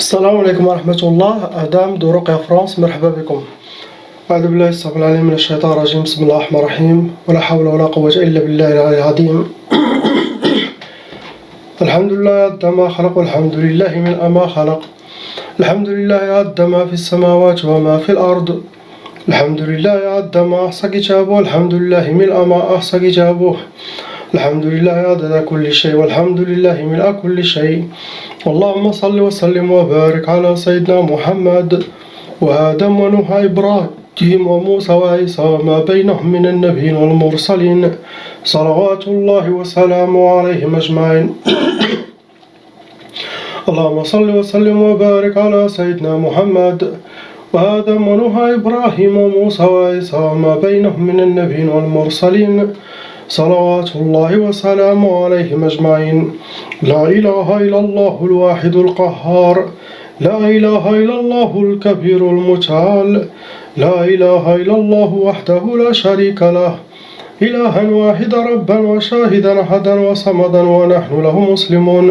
السلام عليكم ورحمة الله. أعدام دو رقية فرنسا، مرحبا بكم. أعوذ بالله السميع العليم من الشيطان الرجيم. بسم الله الرحمن الرحيم. ولا حول ولا قوة إلا بالله العلي العظيم. الحمد لله عد ما خلق، والحمد لله من ما خلق. الحمد لله عد ما في السماوات وما في الأرض. الحمد لله عد ما أحصى كتابه، الحمد لله ملء ما أحصى كتابه. الحمد لله عدد كل شيء، والحمد لله ملء كل شيء. اللهم صل وسلم وبارك على سيدنا محمد وآدم ونوح إبراهيم وموسى وعيسى وما بينهم من النبيين والمرسلين، صلوات الله وسلامه عليهم أجمعين. اللهم صل وسلم وبارك على سيدنا محمد وآدم ونوح إبراهيم وموسى وعيسى وما بينهم من النبيين والمرسلين، صلوات الله وسلامه عليهم أجمعين. لا إله إلا الله الواحد القهار، لا إله إلا الله الكبير المتعال، لا إله إلا الله وحده لا شريك له، إلها واحدا ربا وشاهدا أحدا وصمدا ونحن له مسلمون.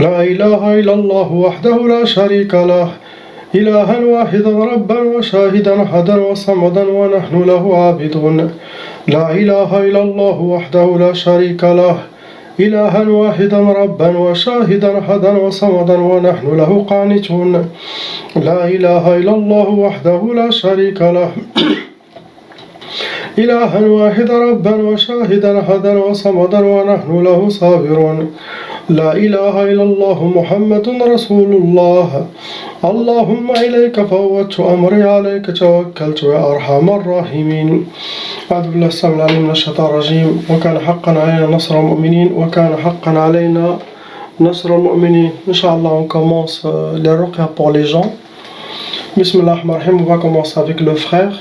لا إله إلا الله وحده لا شريك له، إلها واحدا ربا وشاهدا أحدا وصمدا ونحن له عابدون. لا إله إلا الله وحده لا شريك له، إلها واحدا ربا وشاهدا أحدا وصمدا ونحن له قانتون. لا إله إلا الله وحده لا شريك له، إلها واحدا ربا وشاهدا أحدا وصمدا ونحن له صابرون. لا إله إلا الله محمد رسول الله. اللهم إليك فوضت أمري، عليك توكلت يا أرحم الراحمين. أعوذ بالله السميع العليم من الشيطان الرجيم. وكان حقا علينا نصر المؤمنين، وكان حقا علينا نصر المؤمنين. Inch'Allah, on commence les ruqya pour les gens. Bismillah ar-Rahman ar-Rahim. On va commencer avec le frère.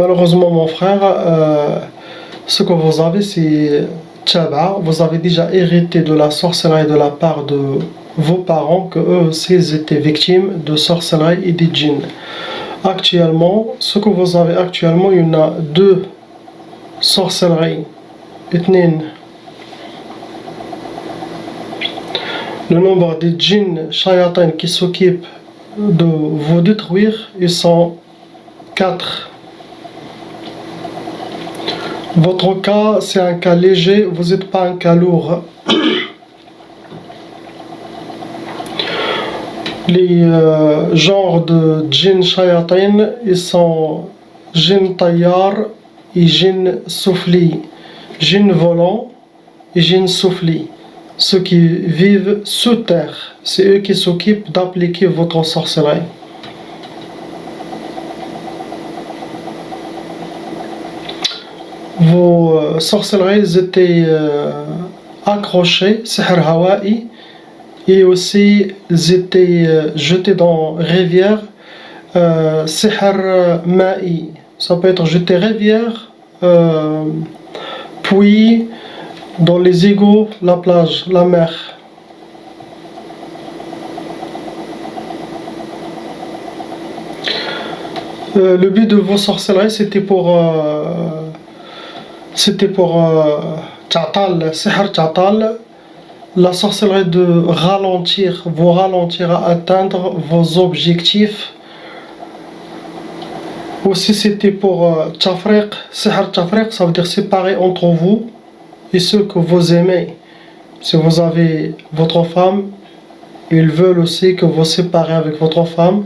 Malheureusement, mon frère, ce que vous avez, c'est Tchaba. Vous avez déjà hérité de la sorcellerie de la part de vos parents, que eux aussi étaient victimes de sorcellerie et de djinn. Actuellement, ce que vous avez actuellement, il y en a deux sorcelleries. Le nombre de djinns shayatin qui s'occupent de vous détruire, ils sont 4. Votre cas, c'est un cas léger, vous n'êtes pas un cas lourd. Les genres de djinn shayatin, ils sont djinn tayyar et djinn soufli, djinn volant et djinn soufli. Ceux qui vivent sous terre, c'est eux qui s'occupent d'appliquer votre sorcellerie. Vos sorcelleries étaient accrochées, sihr hawa'i, et aussi ils étaient jetés dans rivière, sihr ma'i. Ça peut être jeté rivière, puis dans les égouts, la plage, la mer. Le but de vos sorcelleries, c'était pour Ta'tal, Sihr Ta'tal, la sorcellerie de ralentir, vous ralentir à atteindre vos objectifs. Aussi c'était pour Tafriq, Sihr Tafriq, ça veut dire séparer entre vous et ceux que vous aimez. Si vous avez votre femme, ils veulent aussi que vous séparez avec votre femme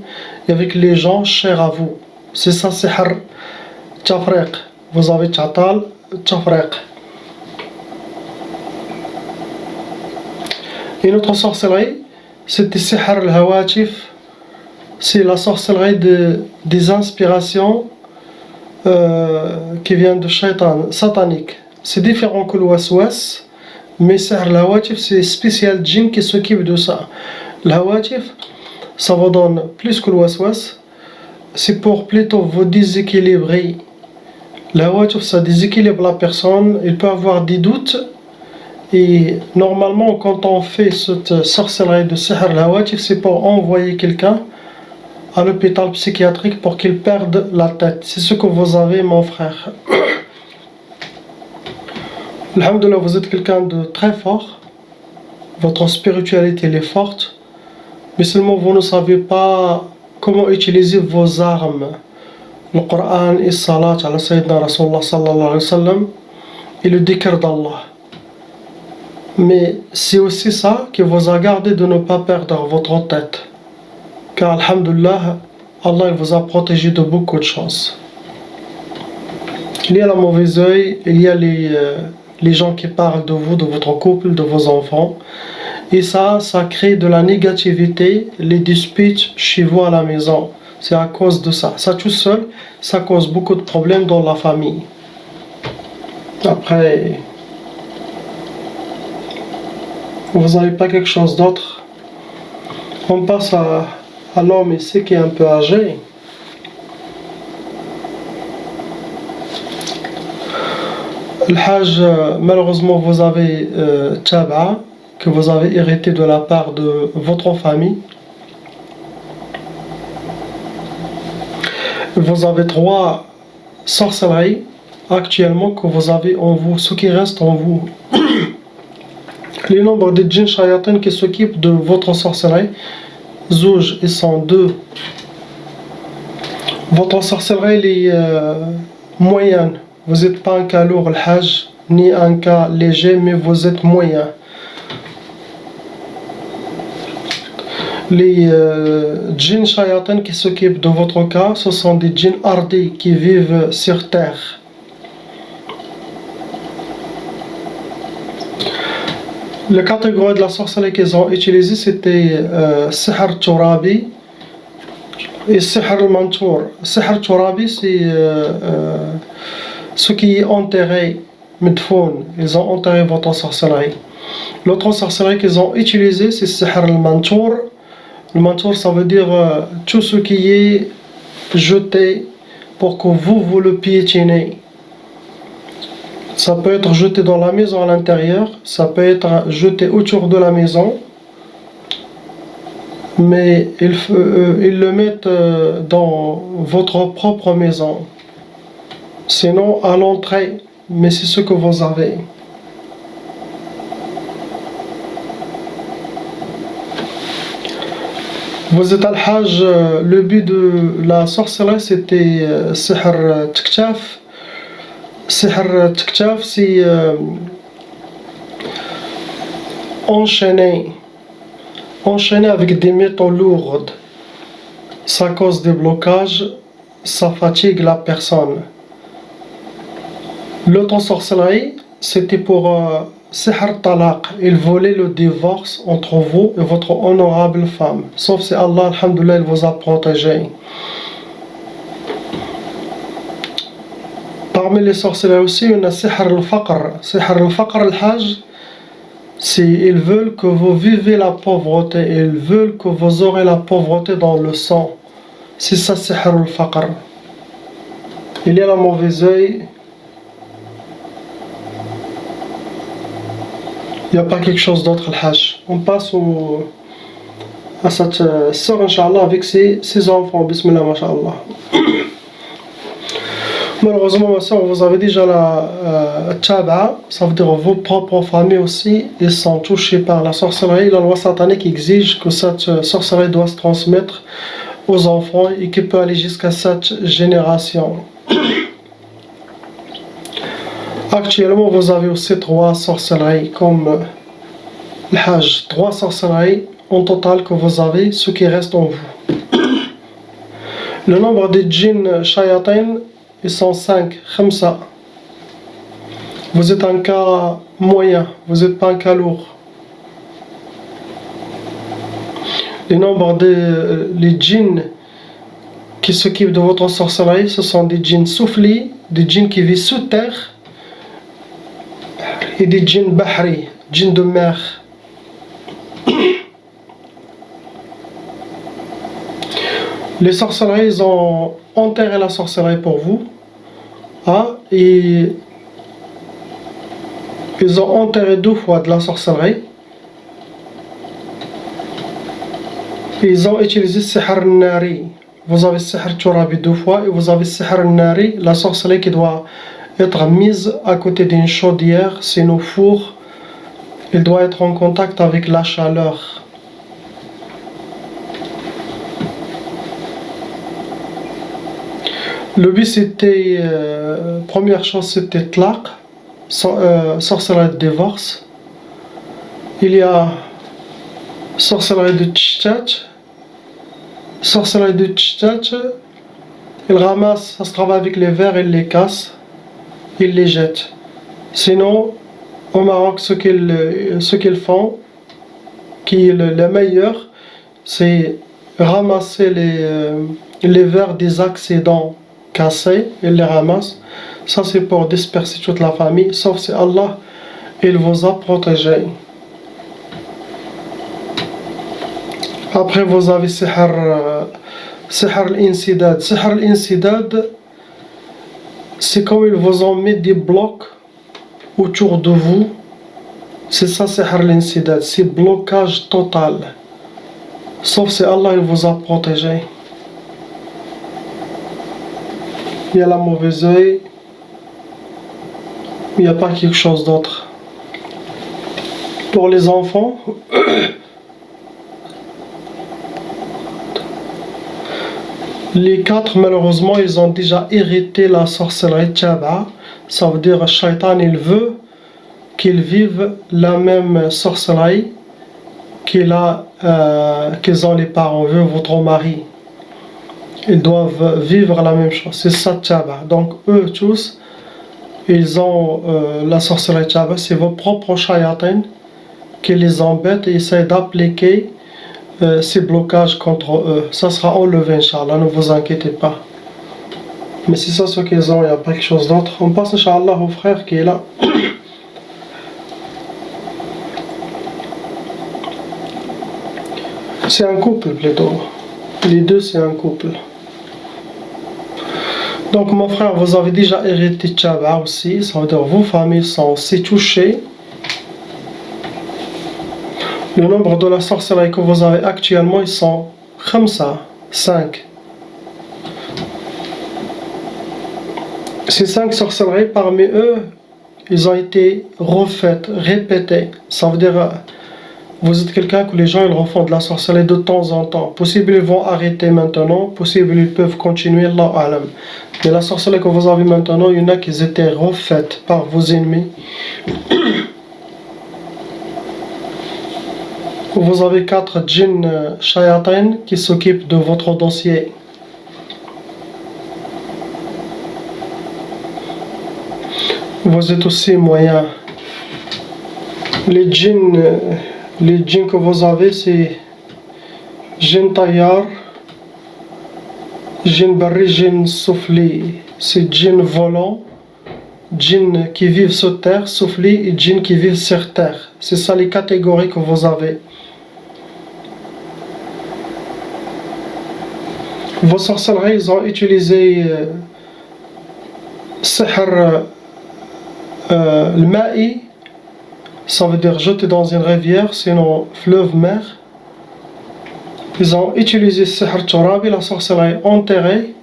et avec les gens chers à vous. C'est ça Sihr Tafriq. Vous avez Ta'tal, Tafriq. Et notre sorcellerie, c'était Sihr al-Hawatif. C'est la sorcellerie des inspirations qui viennent de shaitan, satanique. C'est différent que le waswas, mais Sihr al-Hawatif, c'est spécial djinn qui s'occupe de ça. Le Hawatif, ça vous donne plus que le waswas. C'est pour plutôt vous déséquilibrer. Le Hawatif, ça déséquilibre la personne, il peut avoir des doutes. Et normalement, quand on fait cette sorcellerie de Sihr al-Hawatif, c'est pour envoyer quelqu'un à l'hôpital psychiatrique pour qu'il perde la tête. C'est ce que vous avez, mon frère. Alhamdulillah, vous êtes quelqu'un de très fort. Votre spiritualité elle est forte. Mais seulement vous ne savez pas comment utiliser vos armes. Le Coran et Salat ala Sayyidina Rasulullah sallallahu alayhi wa sallam et le dhikr d'Allah. Mais c'est aussi ça qui vous a gardé de ne pas perdre votre tête. Car alhamdulillah, Allah il vous a protégé de beaucoup de choses. Il y a la mauvaise œil, il y a les gens qui parlent de vous, de votre couple, de vos enfants. Et ça crée de la négativité, les disputes chez vous à la maison. C'est à cause de ça. Ça tout seul, ça cause beaucoup de problèmes dans la famille. Après, vous n'avez pas quelque chose d'autre? On passe à l'homme ici qui est un peu âgé. Le Hajj, malheureusement, vous avez Taba, que vous avez hérité de la part de votre famille. Vous avez 3 sorcelleries actuellement que vous avez en vous, ce qui reste en vous. Les nombres de djinns shayatin qui s'occupent de votre sorcellerie, Zouj, ils sont 2. Votre sorcellerie est moyenne. Vous n'êtes pas un cas lourd, le Hajj, ni un cas léger, mais vous êtes moyen. Les djinns shayatin qui s'occupent de votre cas, ce sont des djinns hardis qui vivent sur terre. La catégorie de la sorcellerie qu'ils ont utilisée, c'était Sihr Turabi et Sihr al-Mantour. Sihr Turabi, c'est ce qui est enterré, Medfoun. Ils ont enterré votre sorcellerie. L'autre sorcellerie qu'ils ont utilisée, c'est Sihr al-Mantour. Le Mantour, ça veut dire tout ce qui est jeté pour que vous le piétinez. Ça peut être jeté dans la maison à l'intérieur, ça peut être jeté autour de la maison, mais ils le mettent dans votre propre maison. Sinon à l'entrée, mais c'est ce que vous avez. Vous êtes al Hajj, le but de la sorcellerie c'était Sihr Tiktaf. Sihr Tiktaf, c'est enchaîner avec des métaux lourds. Ça cause des blocages, ça fatigue la personne. L'autre sorcellerie, c'était pour Sihr Talaq. Il volait le divorce entre vous et votre honorable femme. Sauf si Allah, alhamdoulilah, il vous a protégé. Parmi les sorcelleries aussi, il y a Sihr al-Faqr. Sihr al-Faqr, al-Hajj, ils veulent que vous vivez la pauvreté. Ils veulent que vous aurez la pauvreté dans le sang. C'est ça, Sihr al-Faqr. Il y a la mauvaise œil. Il n'y a pas quelque chose d'autre, al-Hajj. On passe à cette sœur, Inch'Allah, avec ses enfants. Bismillah, masha'Allah. Malheureusement, ma soeur, vous avez déjà la Taba, ça veut dire vos propres familles aussi, ils sont touchés par la sorcellerie. La loi satanique exige que cette sorcellerie doit se transmettre aux enfants et qui peut aller jusqu'à 7 générations. Actuellement, vous avez aussi 3 sorcelleries comme le Hajj. 3 sorcelleries en total que vous avez, ce qui reste en vous. Le nombre de djinns shayatin, ils sont 5, khamsa. Vous êtes un cas moyen, vous n'êtes pas un cas lourd. Le nombre les djinns qui s'occupent de votre sorcellerie, ce sont des djinns soufflés, des djinns qui vivent sous terre et des djinns bahri, djinns de mer. Les sorcelleries, ils ont enterré la sorcellerie pour vous. Et ils ont enterré 2 fois de la sorcellerie. Ils ont utilisé Sihr Nari. vous avez sihr turabi 2 fois et vous avez sihr nari, la sorcellerie qui doit être mise à côté d'une chaudière, c'est nos fours, il doit être en contact avec la chaleur. Le but c'était, première chose c'était tlaq, sorcellerie de divorce. Il y a sorcellerie de tchitch. Sorcellerie de tchitch, il ramasse, ça se travaille avec les verres, il les casse, il les jette. Sinon, au Maroc, ce qu'ils font, qui est le meilleur, c'est ramasser les verres des accidents cassés, ils les ramassent. Ça c'est pour disperser toute la famille, sauf si Allah, il vous a protégé. Après vous avez sihr al-insidad. Sihr al-insidad, c'est quand ils vous ont mis des blocs autour de vous. C'est ça sihr al-insidad, c'est blocage total. Sauf si Allah il vous a protégé. Il y a la mauvaise œil, il n'y a pas quelque chose d'autre. Pour les enfants, les 4 malheureusement ils ont déjà hérité la sorcellerie tchaba. Ça veut dire que Shaitan il veut qu'ils vivent la même sorcellerie qu'ils ont les parents, votre mari. Ils doivent vivre la même chose, c'est ça tchaba. Donc eux tous, ils ont la sorcellerie tchaba, c'est vos propres shayatins qui les embêtent et essaient d'appliquer ces blocages contre eux. Ça sera enlevé, Inch'Allah, ne vous inquiétez pas. Mais c'est ça ce qu'ils ont, il n'y a pas quelque chose d'autre. On passe, Inch'Allah, au frère qui est là. C'est un couple plutôt. Les deux, c'est un couple. Donc, mon frère, vous avez déjà hérité Tchaba aussi. Ça veut dire vos familles sont aussi touchées. Le nombre de la sorcellerie que vous avez actuellement, ils sont 5. Ces 5 sorcelleries, parmi eux, ils ont été refaites, répétées. Ça veut dire, vous êtes quelqu'un que les gens ils refont de la sorcellerie de temps en temps. Possible ils vont arrêter maintenant, possible ils peuvent continuer, Allahu A'lam. Mais la sorcellerie que vous avez maintenant, il y en a qui étaient refaites par vos ennemis. Vous avez 4 djinns shayatin qui s'occupent de votre dossier. Vous êtes aussi moyen. Les djinns que vous avez, c'est djinn tayyar, djinn barri, djinn soufli. C'est djinn volant, djinn qui vivent sur terre, soufli, et djinn qui vivent sur terre. C'est ça les catégories que vous avez. Vos sorcelleries, ils ont utilisé sihr le ma'i, ça veut dire jeter dans une rivière, sinon fleuve, mer. Ils ont utilisé sihr turabi, la sorcellerie enterrée.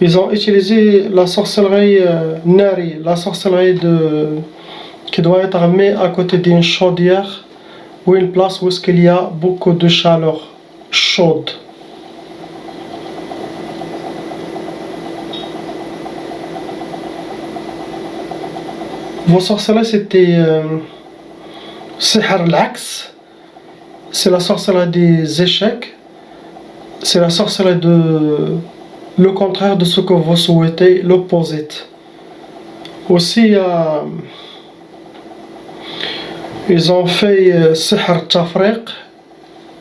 Ils ont utilisé la sorcellerie nari, la sorcellerie qui doit être mise à côté d'une chaudière ou une place où il y a beaucoup de chaleur chaude. Vos sorcelleries c'était sihr al-aks, c'est la sorcellerie des échecs, c'est la sorcellerie de le contraire de ce que vous souhaitez, l'opposite. Aussi ils ont fait sihr tafriq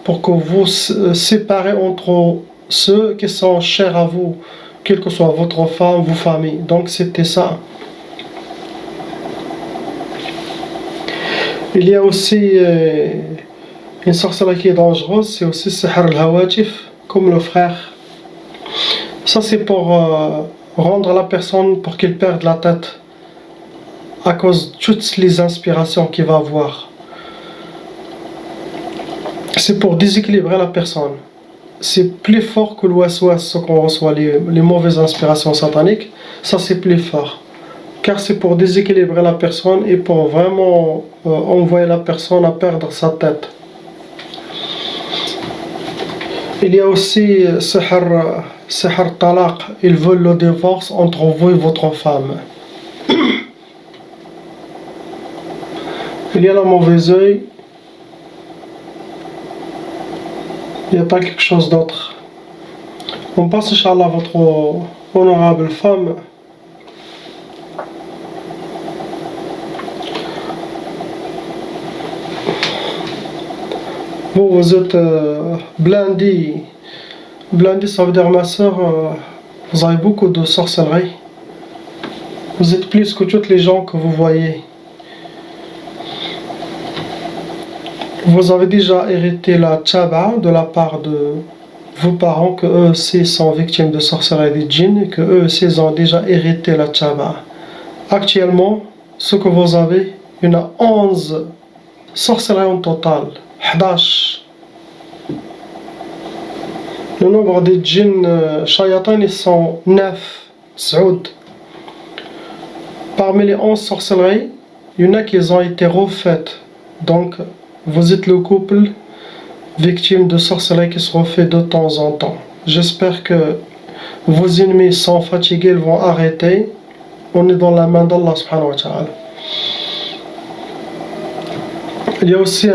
pour que vous séparez entre ceux qui sont chers à vous, quelle que soit votre femme, vos familles. Donc c'était ça. Il y a aussi une sorcellerie qui est dangereuse, c'est aussi sihr al-hawatif, comme le frère. Ça c'est pour rendre la personne, pour qu'il perde la tête, à cause de toutes les inspirations qu'il va avoir. C'est pour déséquilibrer la personne. c'est plus fort que le waswas, ce qu'on reçoit, les mauvaises inspirations sataniques. Ça, c'est plus fort. Car c'est pour déséquilibrer la personne et pour vraiment envoyer la personne à perdre sa tête. Il y a aussi sihr talaq, ils veulent le divorce entre vous et votre femme. Il y a la mauvaise œil. Il n'y a pas quelque chose d'autre. On passe, Inch'Allah, à votre honorable femme. Vous êtes blindé. Blindé, ça veut dire, ma soeur, vous avez beaucoup de sorcellerie. Vous êtes plus que toutes les gens que vous voyez. Vous avez déjà hérité la tchaba de la part de vos parents, que eux aussi sont victimes de sorcellerie des djinns, et que eux aussi ont déjà hérité la tchaba. Actuellement, ce que vous avez, il y en a 11 sorcelleries en total, 11. Le nombre des djinns shayatan, ils sont 9, Saoud. Parmi les 11 sorcelleries, il y en a qui ont été refaites. Donc, vous êtes le couple victime de sorcellerie qui se refait de temps en temps. J'espère que vos ennemis sont fatigués, ils vont arrêter. On est dans la main d'Allah subhanahu wa ta'ala. Il y a aussi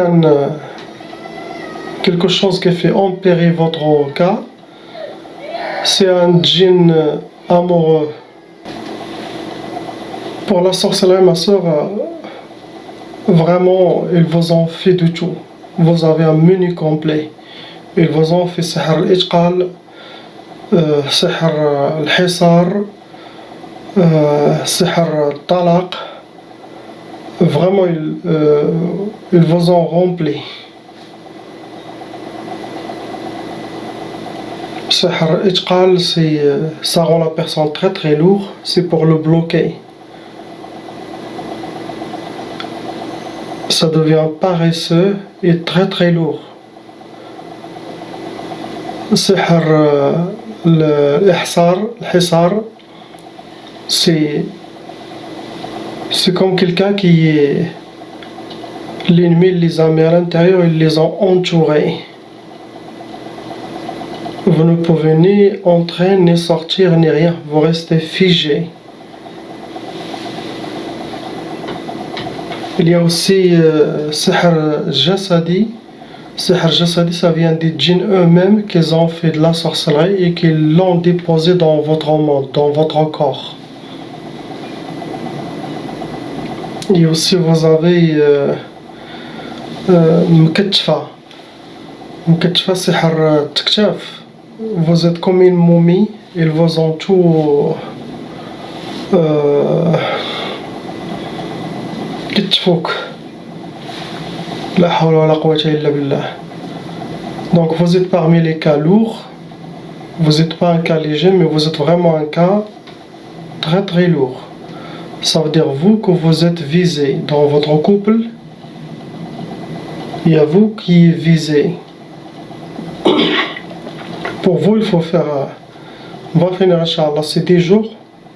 quelque chose qui fait empirer votre cas. C'est un djinn amoureux. Pour la sorcellerie, ma soeur, vraiment, ils vous ont fait du tout. Vous avez un menu complet. Ils vous ont fait sihr al-ijqal, sihr al-hisar, sihr al-talaq. Vraiment, ils vous ont rempli. Sihr al-ijqal, ça rend la personne très très lourde. C'est pour le bloquer. Ça devient paresseux et très très lourd. Sihr al-hisar, c'est comme quelqu'un qui est... L'ennemi les a mis à l'intérieur, ils les ont entourés. Vous ne pouvez ni entrer, ni sortir, ni rien. Vous restez figé. Il y a aussi sihr jasadi. Sihr jasadi, ça vient des djinns eux-mêmes qui ont fait de la sorcellerie et qui l'ont déposé dans votre monde, dans votre corps. Et aussi vous avez mketfa. Mketfa, sihr tektaf. Vous êtes comme une momie, ils vous ont tout كتفوك لا حول ولا قوة إلا بالله. Donc vous êtes parmi les cas lourds. Vous n'êtes pas un cas léger, mais vous êtes vraiment un cas très très lourd. Ça veut dire vous que vous êtes visé dans votre couple. Il y a vous qui est visé. Pour vous, il faut faire... On va finir, Inch'Allah, c'est 10 jours.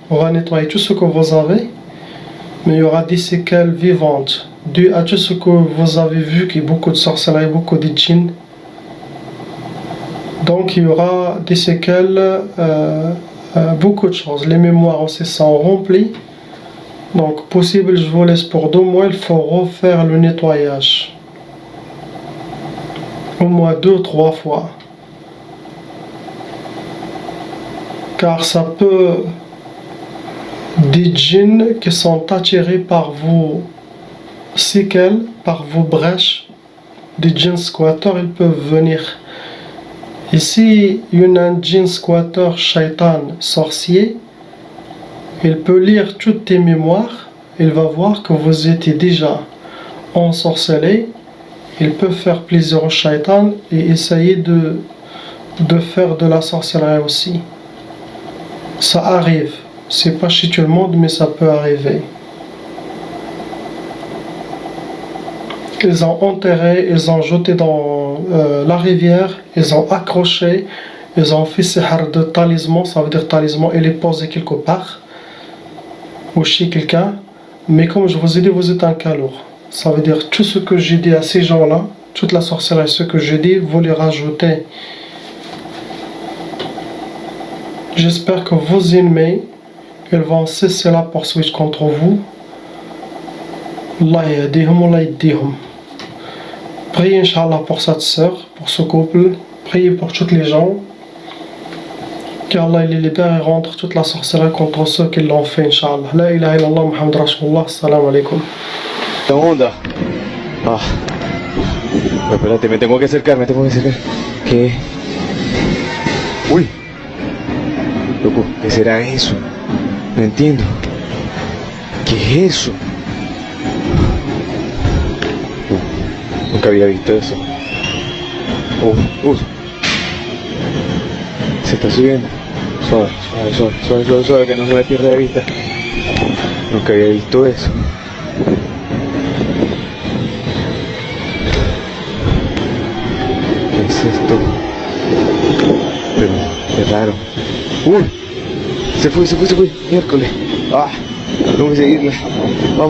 On va nettoyer tout ce que vous avez. Mais il y aura des séquelles vivantes dû à tout ce que vous avez vu, qui est beaucoup de sorcellerie, beaucoup de djinns. Donc il y aura des séquelles, beaucoup de choses. Les mémoires aussi sont remplies. Donc possible, je vous laisse pour 2 mois, il faut refaire le nettoyage. Au moins 2-3 fois. Car ça peut... Des djinns qui sont attirés par vos séquelles, par vos brèches, des djinns squatteurs, ils peuvent venir. Ici, il y a un djinn squatteur, shaitan, sorcier, il peut lire toutes tes mémoires, il va voir que vous étiez déjà ensorcelé, il peut faire plaisir au shaitan et essayer de faire de la sorcellerie aussi. Ça arrive. C'est pas chez tout le monde, mais ça peut arriver. Ils ont enterré, ils ont jeté dans la rivière, ils ont accroché, ils ont fait sihr de talisman, ça veut dire talisman, il est posé quelque part, ou chez quelqu'un. Mais comme je vous ai dit, vous êtes un cas lourd. Ça veut dire tout ce que j'ai dit à ces gens-là, toute la sorcellerie, ce que j'ai dit, vous les rajoutez. J'espère que vos ennemis, ils vont cesser la poursuite contre vous. Allah yahdihum, Allah yahdihum. Priez Inch'Allah pour cette sœur, pour ce couple. Priez pour tous les gens. qu'Allah les libère et rentre toute la sorcellerie contre ceux qui l'ont fait, Inch'Allah. La ilaha illallah, Muhammad Rasulullah, salam alaikum. ¿Qué onda? Ah. Pues espérate, me tengo que acercar. ¿Qué? Uy. Loco, ¿qué será eso? No entiendo. ¿Qué es eso? Nunca había visto eso. Se está subiendo. Suave, que no se me pierda de vista. Nunca había visto eso. ¿Qué es esto? Pero, qué raro. ¡Uy! Se fue. Miércoles. Ah, tengo que seguirla. Vamos.